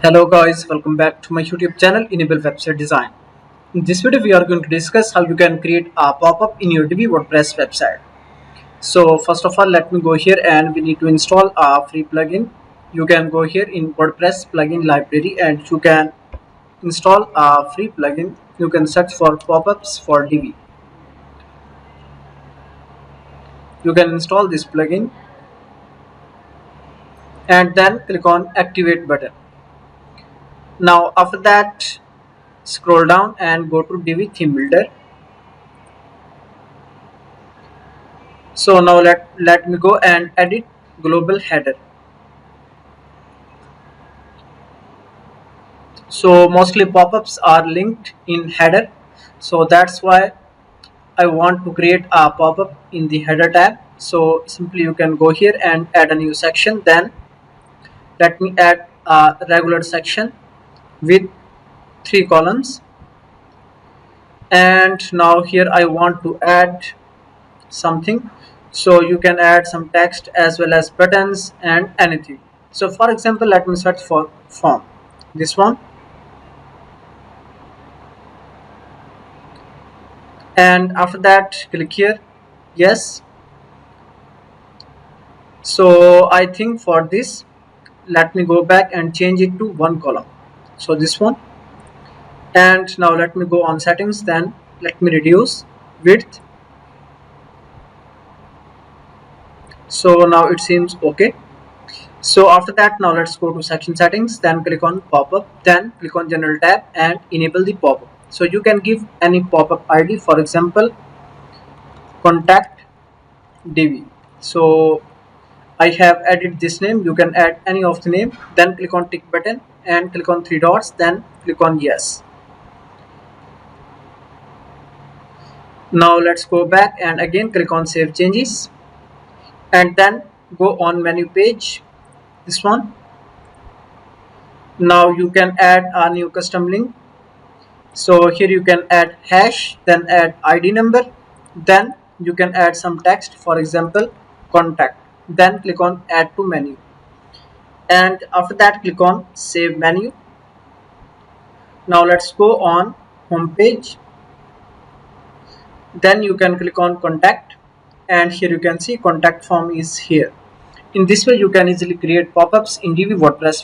Hello guys, welcome back to my YouTube channel Enable Website Design. In this video we are going to discuss how you can create a pop-up in your Divi WordPress website. So first of all, let me go here and we need to install a free plugin. You can go here in WordPress plugin library and you can install a free plugin. You can search for pop-ups for Divi. You can install this plugin and then click on activate button. Now after that, scroll down and go to Divi theme builder. So now let me go and edit global header. So mostly pop-ups are linked in header, so that's why I want to create a pop-up in the header tab. So simply you can go here and add a new section. Then let me add a regular section with 3 columns, and now here I want to add something, so you can add some text as well as buttons and anything. So for example, let me search for form, this one, and after that click here, yes. So I think for this, let me go back and change it to 1 column, so this one. And now let me go on settings, then let me reduce width. So now it seems okay. So after that, now let's go to section settings, then click on pop-up, then click on general tab and enable the pop-up. So you can give any pop-up ID, for example contact Divi. So I have added this name, you can add any of the name, then click on tick button and click on 3 dots, then click on yes. Now let's go back and again click on save changes and then go on menu page, this one. Now you can add a new custom link. So here you can add hash, then add ID number, then you can add some text, for example contact, then click on add to menu, and after that click on save menu. Now let's go on home page, then you can click on contact and here you can see contact form is here. In this way you can easily create pop-ups in Divi WordPress